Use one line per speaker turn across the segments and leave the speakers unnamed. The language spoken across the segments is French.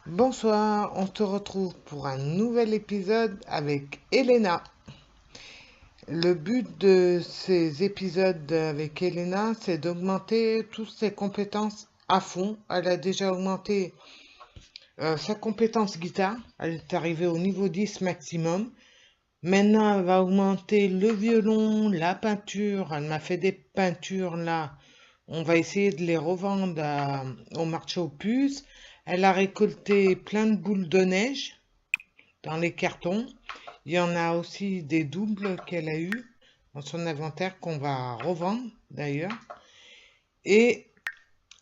Bonsoir, on se retrouve pour un nouvel épisode avec Elena. Le but de ces épisodes avec Elena, c'est d'augmenter toutes ses compétences à fond. Elle a déjà augmenté sa compétence guitare, elle est arrivée au niveau 10 maximum. Maintenant, elle va augmenter le violon, la peinture. Elle m'a fait des peintures là. On va essayer de les revendre au marché aux puces. Elle a récolté plein de boules de neige dans les cartons. Il y en a aussi des doubles qu'elle a eu dans son inventaire qu'on va revendre d'ailleurs. Et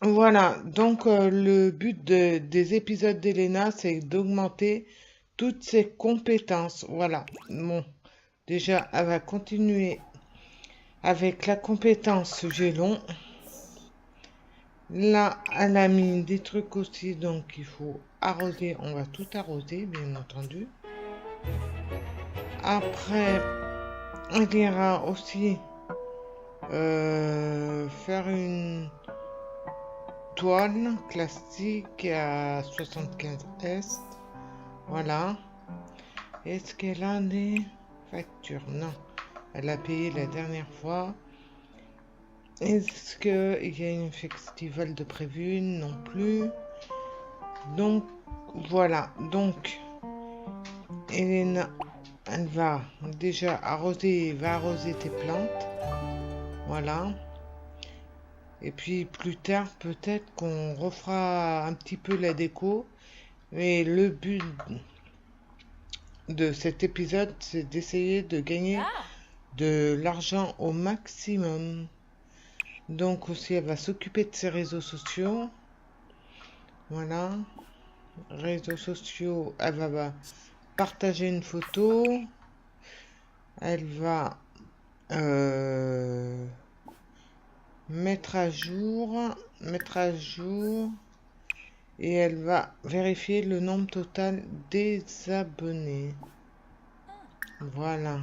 voilà, donc le but des épisodes d'Elena, c'est d'augmenter toutes ses compétences. Voilà, bon, déjà, elle va continuer avec la compétence violon. Là, elle a mis des trucs aussi, donc il faut arroser. On va tout arroser, bien entendu. Après, elle ira aussi faire une toile classique à 75 Est. Voilà. Est-ce qu'elle a des factures? Non. Elle a payé la dernière fois. Est-ce qu'il y a un festival de prévu? Non plus. Donc, voilà. Donc, Elena, elle va déjà arroser tes plantes. Voilà. Et puis plus tard, peut-être qu'on refera un petit peu la déco. Mais le but de cet épisode, c'est d'essayer de gagner de l'argent au maximum. Donc aussi, elle va s'occuper de ses réseaux sociaux. Voilà. Réseaux sociaux, elle va partager une photo. Elle va mettre à jour. Et elle va vérifier le nombre total des abonnés. Voilà.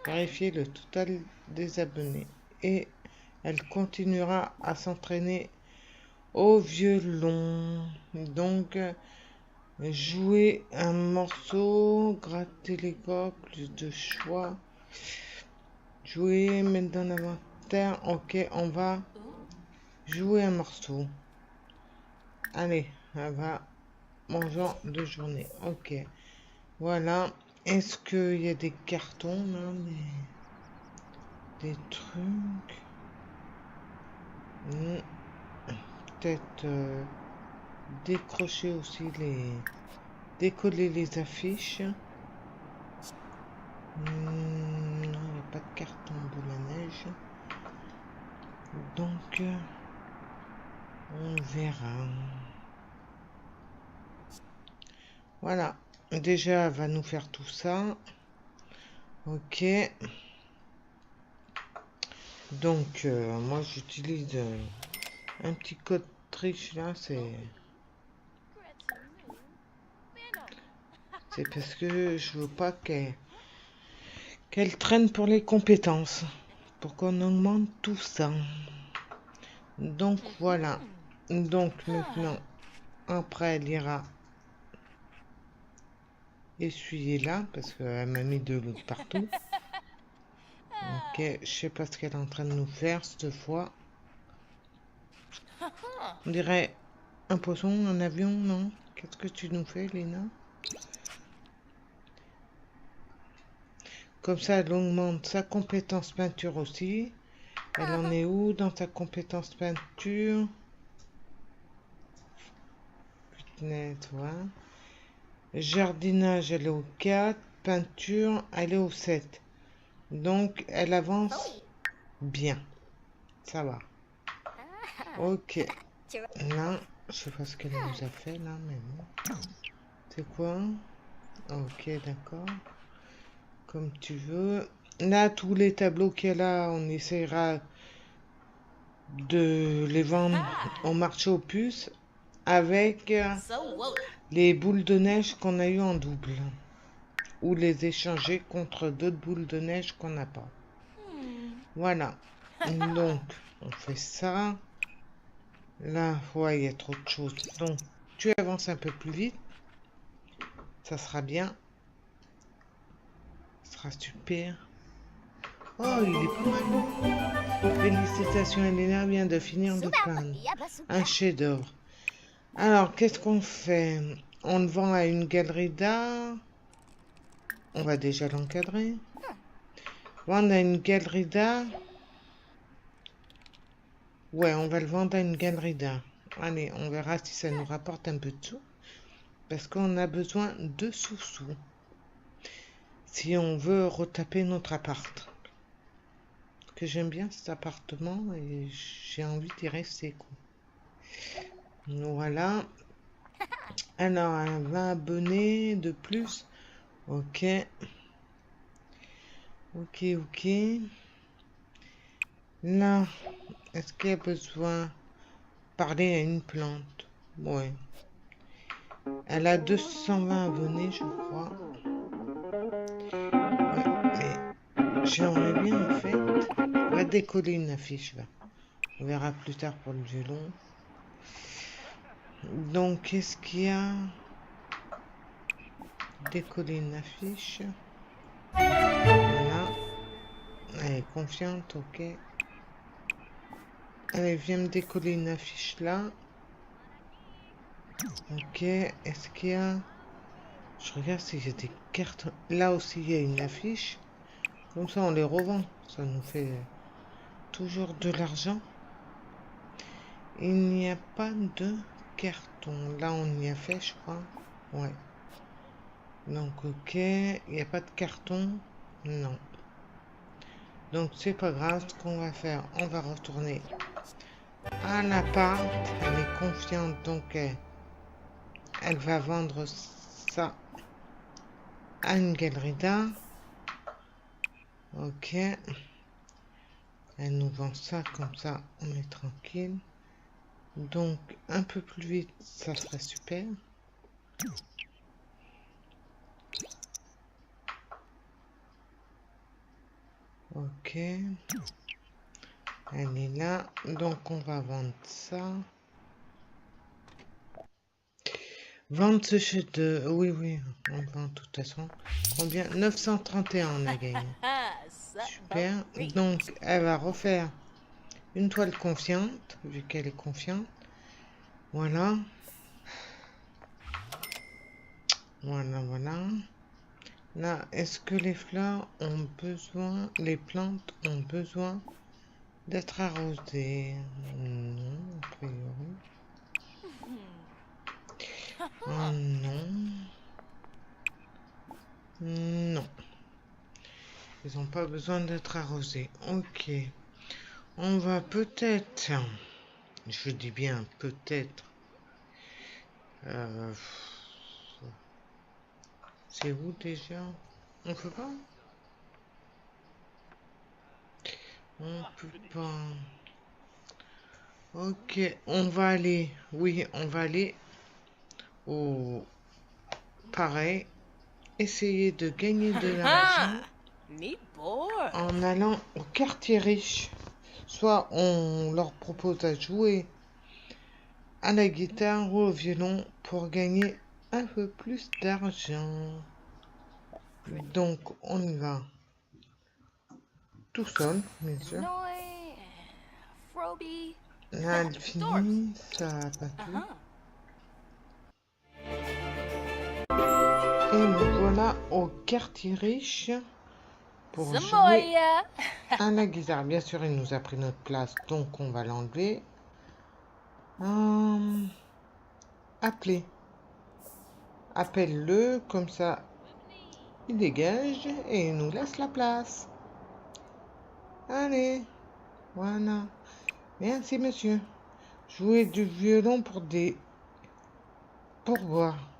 Vérifier le total des abonnés. Et elle continuera à s'entraîner au violon. Donc, jouer un morceau, gratter les cordes, plus de choix. Jouer, mettre dans l'inventaire. Ok, on va jouer un morceau. Allez, elle va manger de journée. Ok, voilà. Est-ce qu'il y a des cartons là, des trucs? Peut-être décrocher aussi décoller les affiches. Non, il n'y a pas de carton de la neige. Donc, on verra. Voilà. Déjà, elle va nous faire tout ça. Ok. Donc, moi, j'utilise un petit code triche là. C'est parce que je veux pas qu'elle traîne pour les compétences. Pour qu'on augmente tout ça. Donc, voilà. Donc, maintenant, après, elle ira essuyer là, parce qu'elle m'a mis de l'eau partout. Ok, je sais pas ce qu'elle est en train de nous faire cette fois. On dirait un poisson, un avion, non? Qu'est-ce que tu nous fais, Léna? Comme ça, elle augmente sa compétence peinture aussi. Elle en est où dans sa compétence peinture? Fitness, voilà. Jardinage, elle est au 4. Peinture, elle est au 7. Donc, elle avance bien. Ça va. Ok. Là, je sais pas ce qu'elle nous a fait là, mais bon. C'est quoi? Ok, d'accord. Comme tu veux. Là, tous les tableaux qu'elle a, on essaiera de les vendre au marché aux puces avec les boules de neige qu'on a eu en double. Ou les échanger contre d'autres boules de neige qu'on n'a pas. Voilà. Donc, on fait ça. Là, ouais, il y a trop de choses. Donc, tu avances un peu plus vite, ça sera bien. Ça sera super. Oh, il est pas mal. Félicitations, Elena vient de finir de peindre. Un chef-d'œuvre. Alors, qu'est-ce qu'on fait? On le vend à une galerie d'art. On va déjà l'encadrer. Vendre à une galerie d'art. Ouais, on va le vendre à une galerie d'art. Allez, on verra si ça nous rapporte un peu de sous. Parce qu'on a besoin de sous-sous. Si on veut retaper notre appart. Que j'aime bien cet appartement et j'ai envie d'y rester, quoi. Voilà. Alors, 20 abonnés de plus. Ok. Ok, ok. Là, est-ce qu'il y a besoin de parler à une plante? Ouais. Elle a 220 abonnés, je crois. Ouais, mais j'aimerais bien, en fait. On va décoller une affiche, là. On verra plus tard pour le violon. Donc, qu'est-ce qu'il y a? Décoller une affiche. Voilà. Elle est confiante, ok. Allez, viens me décoller une affiche là. Ok, est-ce qu'il y a... Je regarde s'il y a des cartes. Là aussi, il y a une affiche. Comme ça, on les revend. Ça nous fait toujours de l'argent. Il n'y a pas de carton. Là, on y a fait, je crois. Ouais. Donc, ok. Il n'y a pas de carton. Non. Donc, c'est pas grave. Ce qu'on va faire, on va retourner à l'appart. Elle est confiante, donc elle va vendre ça à une galerie d'art. Ok. Elle nous vend ça, comme ça, on est tranquille. Donc, un peu plus vite, ça serait super. Ok. Elle est là. Donc, on va vendre ça. Vendre ce chef de... Oui, oui, on vend de toute façon. Combien? 931 on a gagné. Super. Donc, elle va refaire une toile confiante, vu qu'elle est confiante. Voilà. Voilà, voilà. Là, est-ce que les fleurs ont besoin, les plantes ont besoin d'être arrosées? Non, a priori. Oh non. Non. Ils n'ont pas besoin d'être arrosés. Ok. On va peut-être, je dis bien peut-être, euh, c'est où déjà? On peut pas? On peut pas. Ok, on va aller, oui, on va aller au, pareil, essayer de gagner de l'argent en allant au quartier riche. Soit on leur propose à jouer à la guitare ou au violon pour gagner un peu plus d'argent. Donc on y va tout seul, bien sûr. Là, elle finit, ça a pas tout. Et nous voilà au quartier riche pour jouer à la guitare. Bien sûr, il nous a pris notre place, donc on va l'enlever. Appeler. Appelle-le, comme ça, il dégage et il nous laisse la place. Allez, voilà. Merci, monsieur. Jouer du violon pour des pourboires.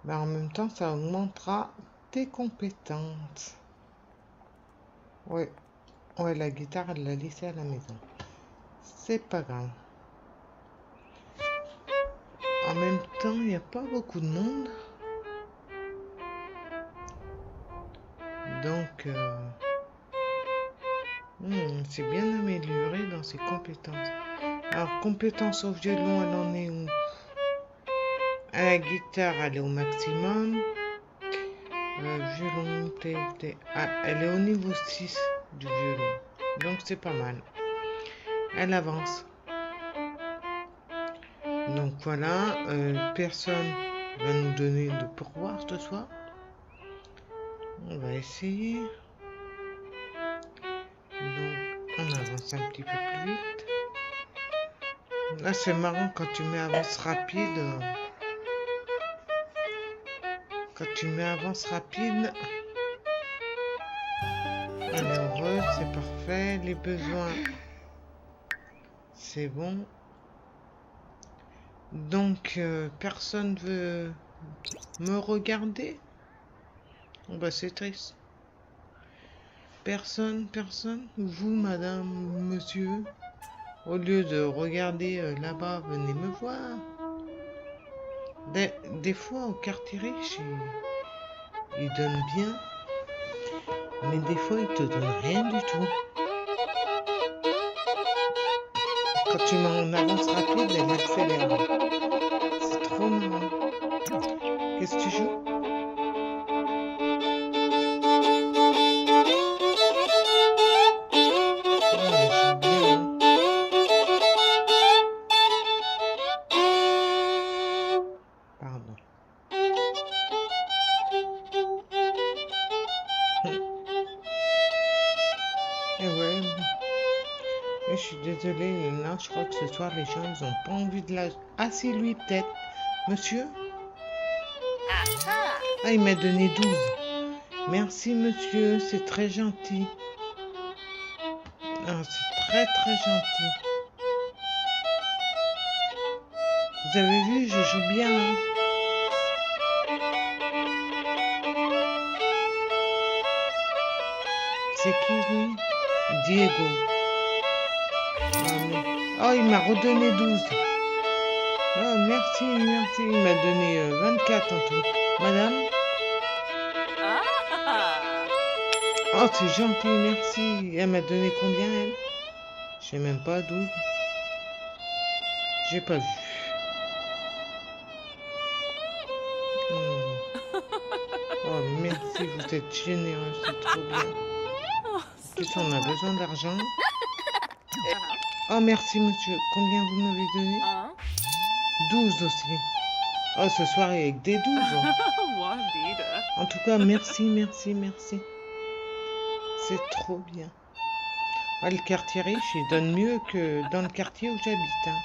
Mais en même temps, ça augmentera tes compétences. Ouais, ouais, la guitare, elle l'a laissée à la maison. C'est pas grave. En même temps, il n'y a pas beaucoup de monde. Donc, c'est bien amélioré dans ses compétences. Alors, compétence au violon, elle en est où? À la guitare, elle est au maximum. Violon, ah, elle est au niveau 6 du violon. Donc, c'est pas mal. Elle avance. Donc, voilà. Personne va nous donner de pourboire ce soir. On va essayer. Donc, on avance un petit peu plus vite. Là, c'est marrant quand tu mets avance rapide. Quand tu mets avance rapide, on est heureux, c'est parfait. Les besoins, c'est bon. Donc, personne veut me regarder. Oh, bah, c'est triste. Personne. Vous, madame, monsieur, au lieu de regarder là-bas, venez me voir. Des fois, au quartier riche, ils donnent bien. Mais des fois, ils te donnent rien du tout. Quand tu mets en avance rapide, elle accélère. C'est trop marrant. Qu'est-ce que tu joues? Ah, elle joue bien, hein. Pardon. Et ouais. Et je suis désolée, là, je crois que ce soir, les gens, ils ont pas envie de la... Ah, c'est lui, peut-être. Monsieur? Ah, il m'a donné 12. Merci, monsieur, c'est très gentil. Ah, c'est très, très gentil. Vous avez vu, je joue bien, hein. C'est qui, lui? Diego. Oh, il m'a redonné 12. Oh, merci. Il m'a donné 24 en tout. Madame? Oh, c'est gentil, merci. Elle m'a donné combien, elle? Je sais même pas, 12. J'ai pas vu. Oh, merci, vous êtes généreux, c'est trop bien. En plus, on a besoin d'argent. Oh, merci, monsieur. Combien vous m'avez donné? 12 aussi. Oh, ce soir, avec des 12. En tout cas, merci. C'est trop bien. Ah, le quartier riche, il donne mieux que dans le quartier où j'habite. Hein.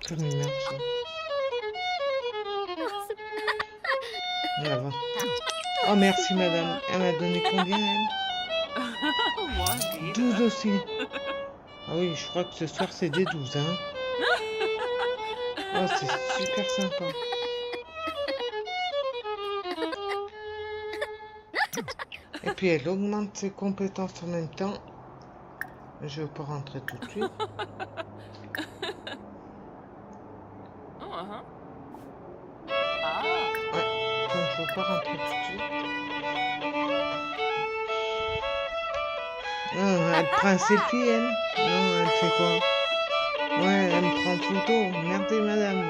Comme il marche. Là-bas. Oh, merci, madame. Elle m'a donné combien, elle? 12 aussi. Ah oui, je crois que ce soir, c'est des 12, hein. Oh, c'est super sympa. Et puis, elle augmente ses compétences en même temps. Je ne veux pas rentrer tout de suite. Ouais, comme je ne veux pas rentrer tout de suite. Non, elle prend un selfie, elle. Non, elle fait quoi? Ouais, elle me prend photo. Merci, madame.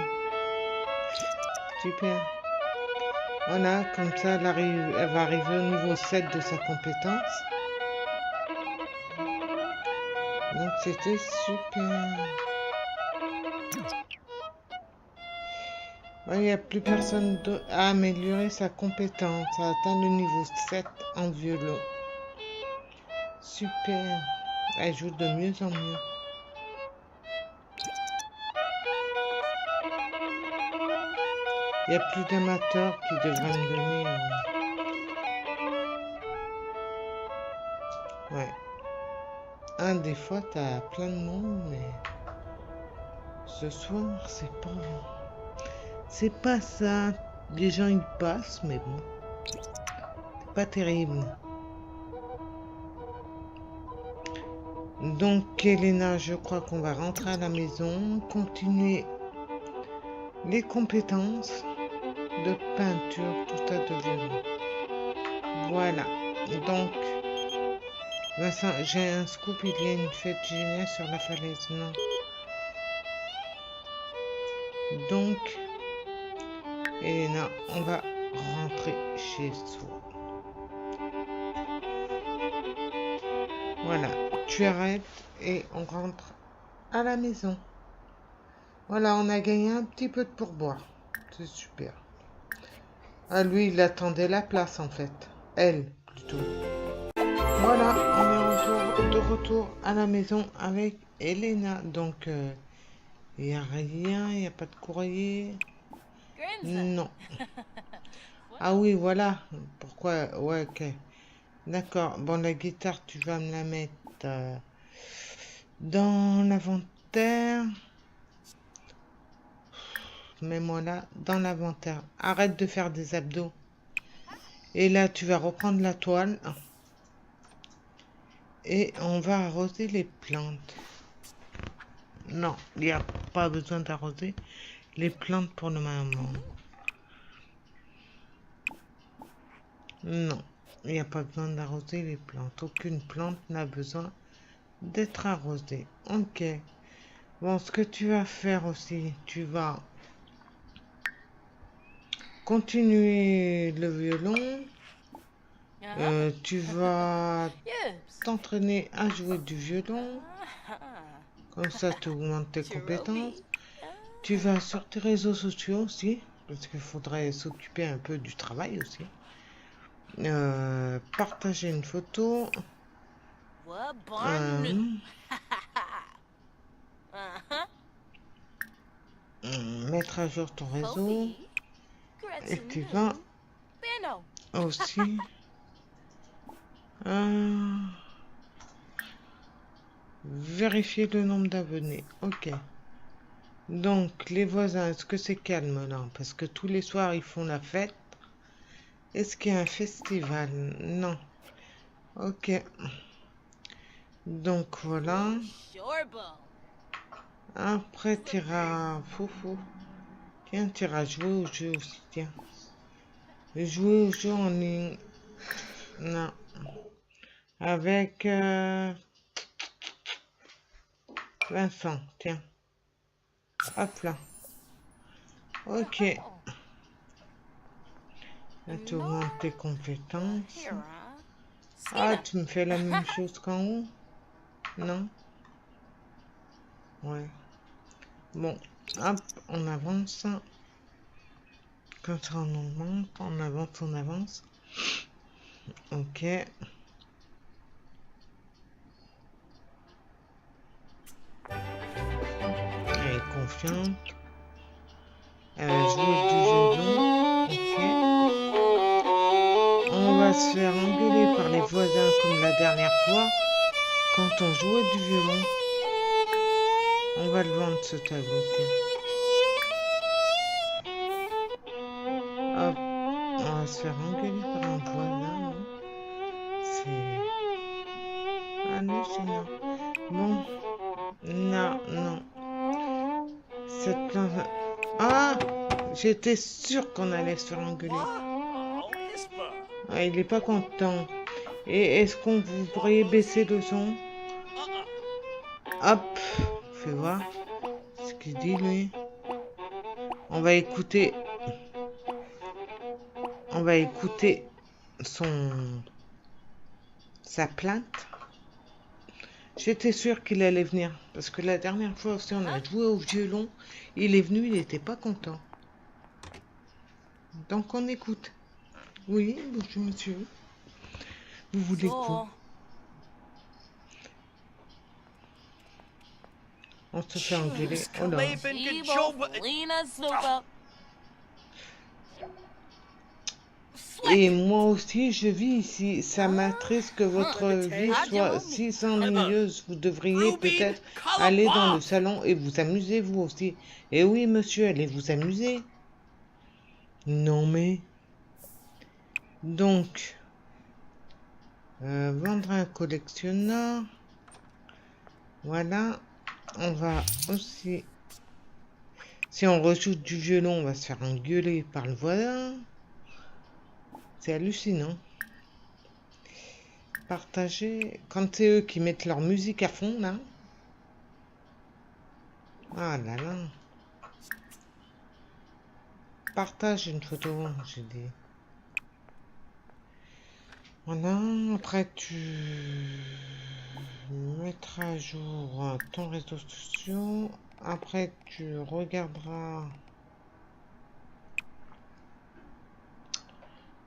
Super. Voilà, comme ça, elle va arriver au niveau 7 de sa compétence. Donc, c'était super. Il n'y a plus personne à améliorer sa compétence, à atteindre le niveau 7 en violon. Super. Elle joue de mieux en mieux. Il n'y a plus d'amateurs qui devraient me donner... Ouais. Des fois, t'as plein de monde, mais... Ce soir, c'est pas ça. Les gens, ils passent, mais bon. C'est pas terrible. Donc, Elena, je crois qu'on va rentrer à la maison, continuer les compétences de peinture, tout ça de violon. Voilà. Donc, Vincent, j'ai un scoop, il y a une fête géniale sur la falaise. Non. Donc, Elena, on va rentrer chez soi. Voilà, tu arrêtes et on rentre à la maison. Voilà, on a gagné un petit peu de pourboire. C'est super. Ah, lui, il attendait la place en fait. Elle, plutôt. Voilà, on est de retour à la maison avec Elena. Donc, il n'y a rien, il n'y a pas de courrier. Non. Ah oui, voilà. Pourquoi? Ouais, ok. D'accord. Bon, la guitare, tu vas me la mettre dans l'inventaire. Mets-moi là, dans l'inventaire. Arrête de faire des abdos. Et là, tu vas reprendre la toile. Et on va arroser les plantes. Non, il n'y a pas besoin d'arroser les plantes pour le moment. Non, il n'y a pas besoin d'arroser les plantes. Aucune plante n'a besoin d'être arrosée. Ok. Bon, ce que tu vas faire aussi, tu vas continuer le violon. Tu vas t'entraîner à jouer du violon. Comme ça, tu augmentes tes compétences. Tu vas sur tes réseaux sociaux aussi, parce qu'il faudrait s'occuper un peu du travail aussi. Partager une photo. Mettre à jour ton réseau. Et tu vas aussi vérifier le nombre d'abonnés. Ok. Donc, les voisins, est-ce que c'est calme là? Parce que tous les soirs, ils font la fête. Est-ce qu'il y a un festival? Non. Ok. Donc, voilà. Après, tu iras... Foufou. Tiens, tu iras jouer au jeu aussi, tiens. Jouer au jeu en ligne. Non. Avec Vincent, tiens. Hop là. Ok. Là, tu augmentes tes compétences. Ah, tu me fais la même chose qu'en haut? Non? Ouais. Bon, hop, on avance. Comme ça, on augmente, on avance, on avance. Ok. Elle est confiante. Elle va jouer du violon. Ok. On va se faire engueuler par les voisins comme la dernière fois quand on jouait du violon. On va le vendre ce tableau. Tiens. Hop. On va se faire engueuler par un voisin. Non, c'est hallucinant. Bon. Non, non. Cette plante... Ah! J'étais sûre qu'on allait se faire engueuler. Ah, il est pas content. Et est-ce qu'on vous pourriez baisser le son? Hop. Fais voir ce qu'il dit, lui. On va écouter. On va écouter sa plainte. J'étais sûre qu'il allait venir. Parce que la dernière fois aussi, on a joué au violon. Il est venu, il n'était pas content. Donc on écoute. Oui, bonjour monsieur. Vous voulez quoi? On se fait engueuler. Oh là. Et moi aussi, je vis ici. Ça m'attriste que votre vie soit si ennuyeuse. Vous devriez peut-être aller dans le salon et vous amuser vous aussi. Et oui, monsieur, allez vous amuser. Non mais... Donc... vendre un collectionneur. Voilà. On va aussi... Si on rejoue du violon, on va se faire engueuler par le voisin. C'est hallucinant. Partager. Quand c'est eux qui mettent leur musique à fond, là. Ah là là. Partage une photo, j'ai dit. Voilà. Après, tu mettras à jour ton réseau social. Après, tu regarderas.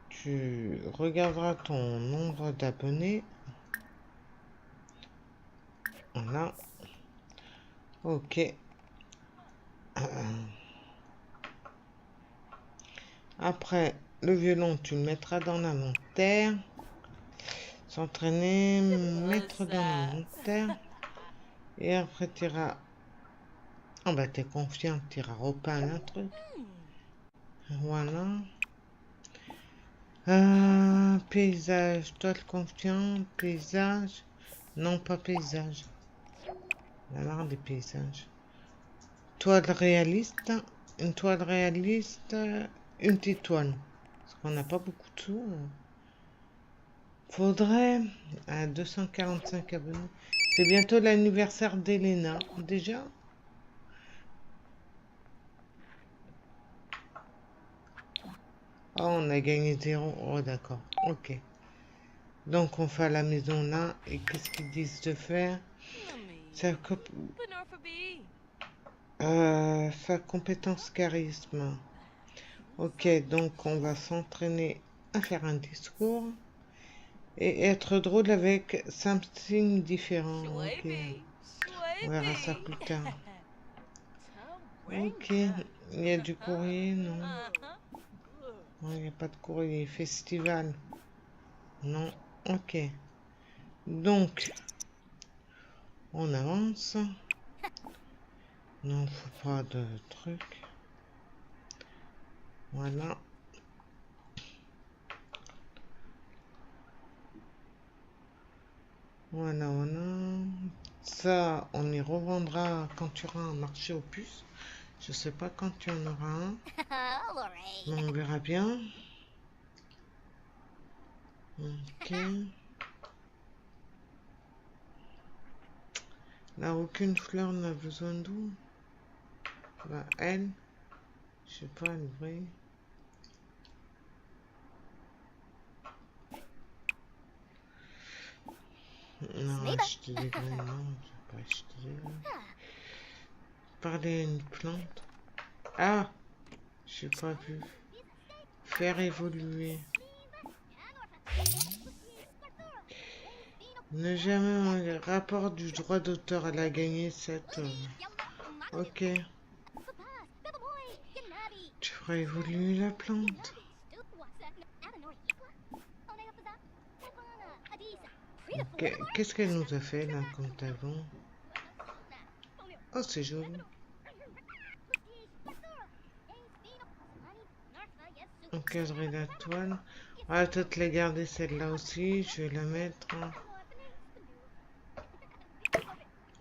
Tu regarderas ton nombre d'abonnés. Voilà. Ok. Après, le violon, tu le mettras dans l'inventaire. S'entraîner, mettre dans l'inventaire. Et après, tu iras... Oh bah, t'es confiant, tu iras repeindre un truc. Voilà. Paysage, toile confiant, paysage. Non, pas paysage. Alors, des paysages. Toile réaliste. Une toile réaliste. Une petite toile. Parce qu'on n'a pas beaucoup de sous. Faudrait à 245 abonnés. C'est bientôt l'anniversaire d'Elena. Déjà. Oh, on a gagné 0. Oh, d'accord. Ok. Donc, on fait à la maison là. Et qu'est-ce qu'ils disent de faire? Sa compétence charisme. Ok, donc on va s'entraîner à faire un discours. Et être drôle avec 5 signes différents. Ok. On verra ça plus tard. Ok. Il y a du courrier, non? Non, il n'y a pas de courrier. Festival. Non. Ok. Donc, on avance. Non, faut pas de trucs. Voilà. Voilà, voilà. Ça, on y revendra quand tu auras un marché aux puces. Je sais pas quand tu en auras un. Mais on verra bien. Ok. Là, aucune fleur n'a besoin d'eau. Bah, elle, je sais pas, elle brille. Non, acheter des graines, non, je vais pas acheter des graines. Parler à une plante. Ah, j'ai pas vu. Faire évoluer. Ne jamais un rapport du droit d'auteur. Elle a gagné cette. Ok. Tu feras évoluer la plante. Qu'est-ce qu'elle nous a fait là comme talon? Oh, c'est joli. Encadrer la toile. On va peut-être la garder celle-là aussi. Je vais la mettre.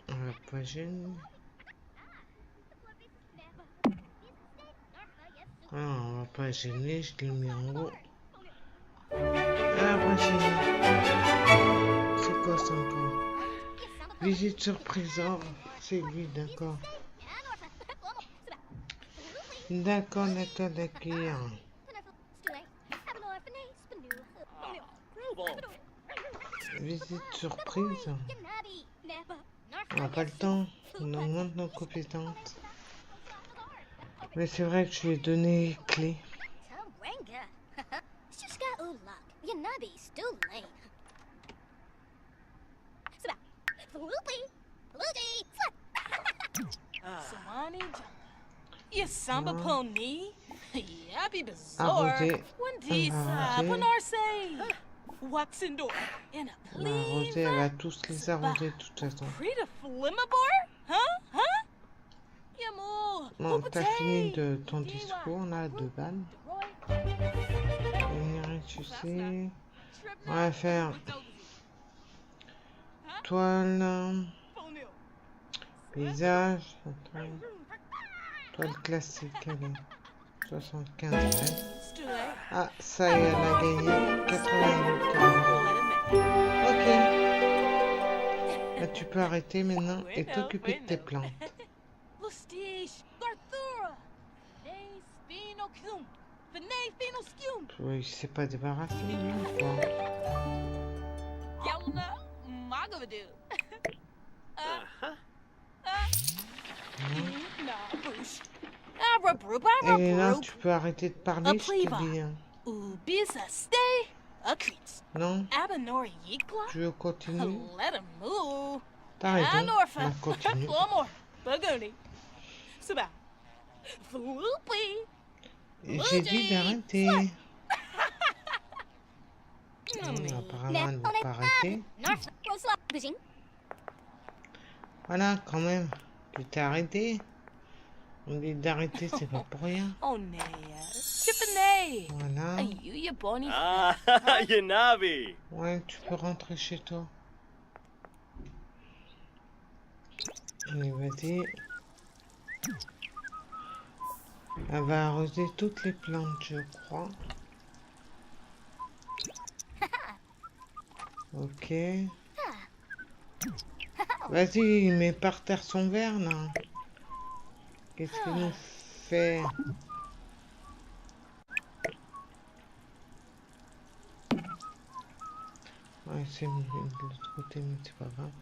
On va pas gêner. Ah, on va pas gêner. Je l'ai mis en haut. Ah, pas gêner. C'est quoi ça encore? Visite surprise. Oh, c'est lui, d'accord. D'accord, d'accord, d'accord. Visite surprise. On n'a pas le temps. On augmente nos compétences. Mais c'est vrai que je lui ai donné les clés. Arroser. Arroser, elle va tous les arroser de toute façon. Bon, t'as fini de ton discours là, de ban. Tu sais. On va faire toile, paysage, toile classique, allez. 75 elle. Ah, ça y est, elle a gagné 88 euros. tu peux arrêter maintenant et t'occuper de tes plantes. Oui, il s'est pas débarrassé, lui, ou quoi? Elena, tu peux arrêter de parler, je te dis. Hein. Non? Tu veux continuer? T'as raison, on continue. J'ai dit d'arrêter. Apparemment, elle ne veut pas arrêter. Voilà, quand même. Tu t'es arrêté. On dit d'arrêter, c'est pas pour rien. Voilà. Ouais, tu peux rentrer chez toi. Allez, vas-y. Elle va arroser toutes les plantes, je crois. Ok. Vas-y, mets par terre son verre, là. Qu'est-ce qu'il nous fait? Ouais, c'est de l'autre côté, mais c'est pas grave.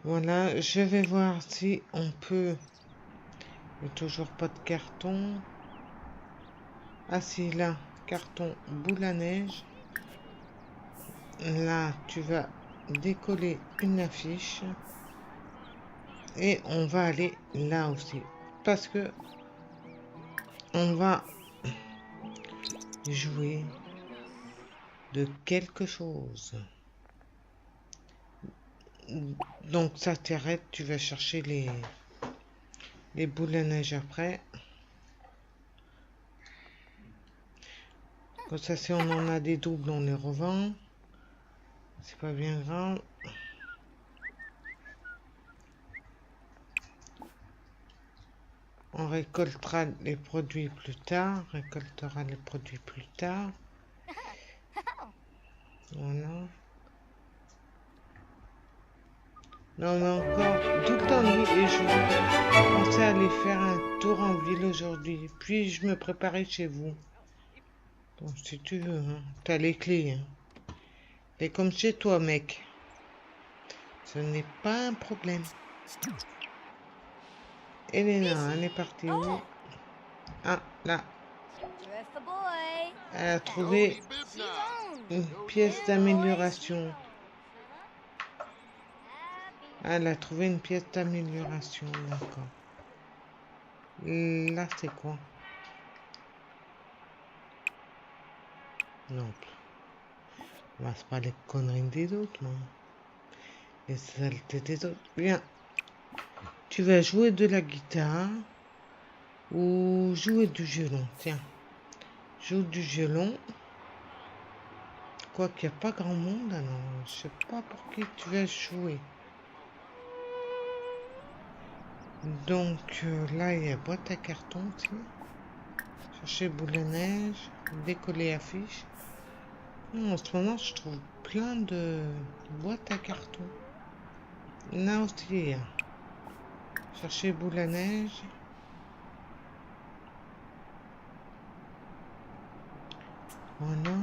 Voilà, je vais voir si on peut... Il n'y a toujours pas de carton. Ah si, là, carton boule à neige. Là, tu vas décoller une affiche. Et on va aller là aussi. Parce que on va jouer de quelque chose. Donc ça t'arrête, tu vas chercher les boules à neige après. Comme ça, si on en a des doubles, on les revend. C'est pas bien grave. On récoltera les produits plus tard. Récoltera les produits plus tard. Voilà. Non, mais encore tout le temps nuit et je pensais aller faire un tour en ville aujourd'hui. Puis je me préparais chez vous. Bon, si tu veux, hein. T'as les clés. Hein. Fais comme chez toi, mec. Ce n'est pas un problème. Elena, elle est partie où? Ah, là. Elle a trouvé une pièce d'amélioration. Elle a trouvé une pièce d'amélioration, d'accord. Là, c'est quoi? Non. Bah, c'est pas les conneries des autres, non. Les saletés des autres. Bien. Tu vas jouer de la guitare ou jouer du violon. Tiens. Joue du violon. Quoi qu'il n'y a pas grand monde, alors je sais pas pour qui tu vas jouer. Donc là, il y a boîte à carton, tiens. Chercher boule à neige, décoller affiche. En ce moment, je trouve plein de boîtes à carton. Là aussi, chercher boule à neige. Voilà.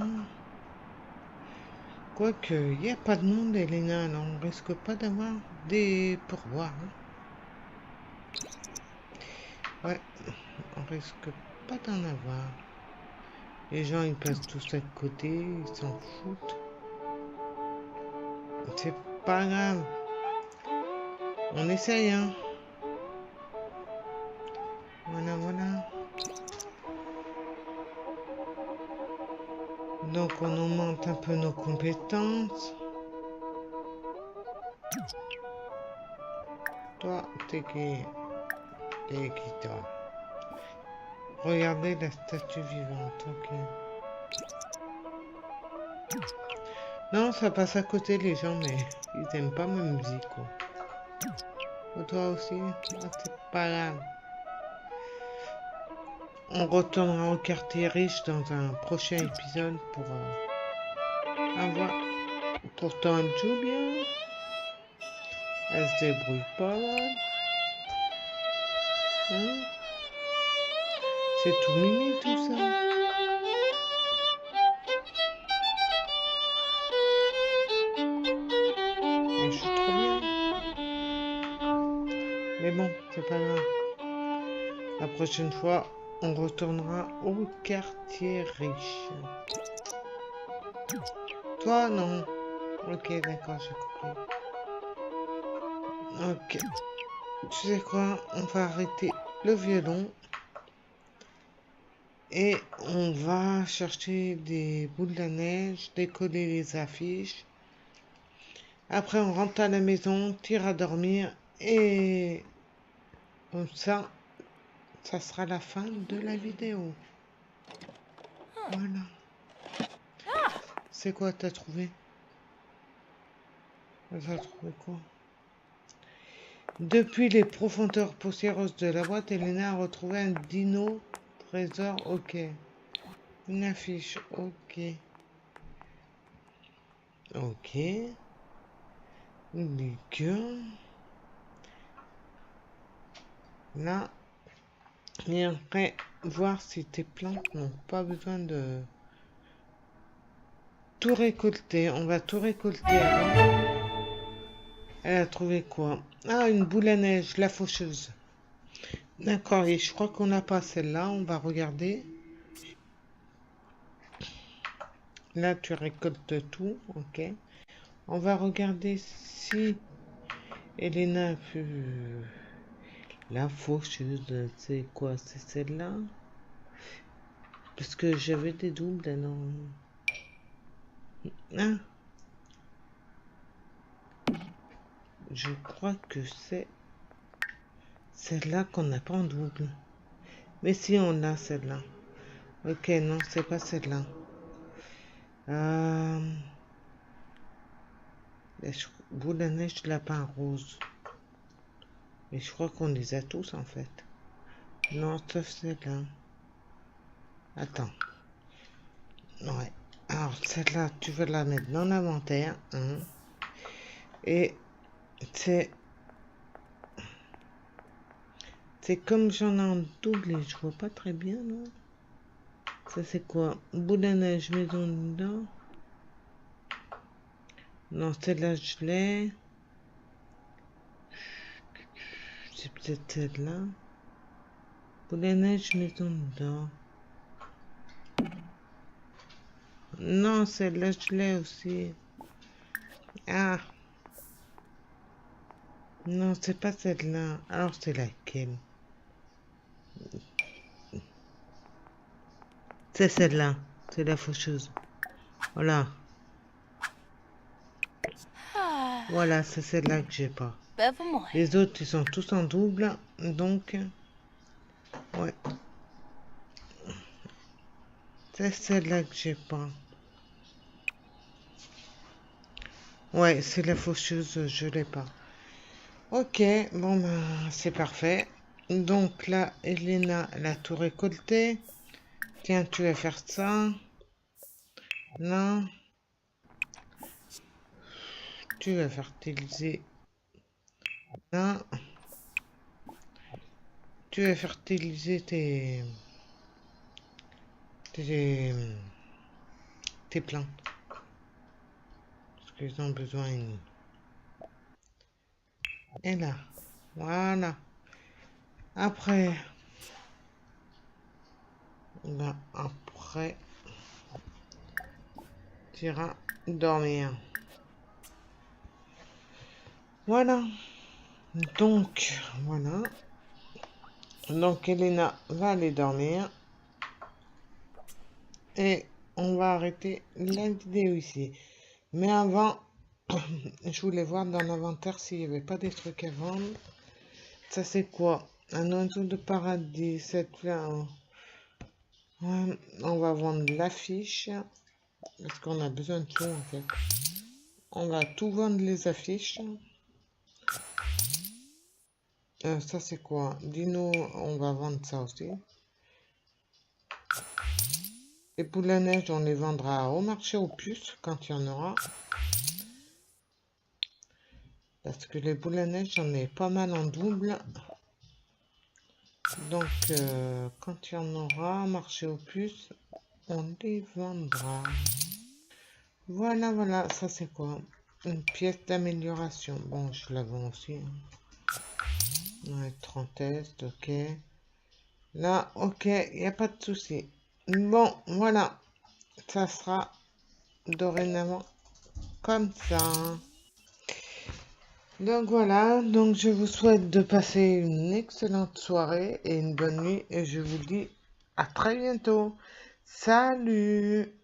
Quoique, il n'y a pas de monde, Elena, alors on risque pas d'avoir des pourboires. Hein. Ouais, on risque pas d'en avoir. Les gens, ils passent tous à côté, ils s'en foutent. C'est pas grave. On essaye, hein. Voilà, voilà. Donc, on augmente un peu nos compétences. Toi, t'es qui? T'es qui, toi? Regardez la statue vivante, ok. Non, ça passe à côté les gens, mais ils aiment pas ma musique, quoi. Oh, toi aussi? Ah, c'est pas grave. On retournera au quartier riche dans un prochain épisode pour avoir... Pourtant, elle joue bien. Elle se débrouille pas là. Hein? C'est tout mimi tout ça. Elle joue trop bien. Mais bon, c'est pas grave. La prochaine fois, on retournera au quartier riche. Toi, non. Ok, d'accord, j'ai compris. Ok. Tu sais quoi? On va arrêter le violon. Et on va chercher des boules de neige, décoller les affiches. Après, on rentre à la maison, tire à dormir. Et comme ça sera la fin de la vidéo. Voilà. C'est quoi, t'as trouvé? T'as trouvé quoi? Depuis les profondeurs poussiéreuses de la boîte, Elena a retrouvé un dino trésor. Ok. Une affiche. Ok. Ok. Une liqueur. Là. Et après, voir si tes plantes n'ont pas besoin de tout récolter. On va tout récolter avant. Elle a trouvé quoi? Ah, une boule à neige, la faucheuse. D'accord, et je crois qu'on n'a pas celle-là. On va regarder. Là, tu récoltes tout. Ok. On va regarder si Elena a pu... La faucheuse, c'est quoi? C'est celle-là? Parce que j'avais des doubles, alors... Ah, je crois que c'est celle-là qu'on n'a pas en double. Mais si on a celle-là. Ok, non, c'est pas celle-là. Boule à neige, lapin rose. Mais je crois qu'on les a tous en fait. Non, sauf celle-là. Attends. Ouais. Alors, celle-là, tu veux la mettre dans l'inventaire. Hein. Et c'est... C'est comme j'en ai en double et je vois pas très bien, non? Ça, c'est quoi? Boule à neige, maison dedans. Non, celle-là, je l'ai. C'est peut-être celle-là. Boule à neige, maison dedans. Non, celle-là, je l'ai aussi. Ah. Non, c'est pas celle-là. Alors, c'est laquelle? C'est celle-là. C'est la faucheuse. Voilà. Voilà, c'est celle-là que j'ai pas. Les autres, ils sont tous en double. Donc, ouais. C'est celle-là que j'ai pas. Ouais, c'est la faucheuse, je l'ai pas. Ok, bon ben, c'est parfait. Donc là, Elena, elle a tout récolté. Tiens, tu vas faire ça. Non. Tu vas fertiliser. Non. Tu vas fertiliser tes, tes plantes. Parce qu'ils ont besoin. Et là. Voilà. Après. Ben, après. Tu iras dormir. Voilà. Donc, voilà. Donc, Elena va aller dormir. Et on va arrêter la vidéo ici. Mais avant, je voulais voir dans l'inventaire s'il n'y avait pas des trucs à vendre. Ça, c'est quoi? Un oiseau de paradis. Cette fleur. Ouais, on va vendre l'affiche. Parce qu'on a besoin de tout, en fait. On va tout vendre les affiches. Ça, c'est quoi? Dino, on va vendre ça aussi. Les poules à neige, on les vendra au marché aux puces quand il y en aura. Parce que les boules à neige, j'en ai pas mal en double. Donc, quand il y en aura, marché aux puces, on les vendra. Voilà, voilà, ça c'est quoi? Une pièce d'amélioration. Bon, je la vends aussi. Ouais, 30 tests, ok. Là, ok, il n'y a pas de souci. Bon, voilà, ça sera dorénavant comme ça. Donc voilà, donc je vous souhaite de passer une excellente soirée et une bonne nuit et je vous dis à très bientôt. Salut!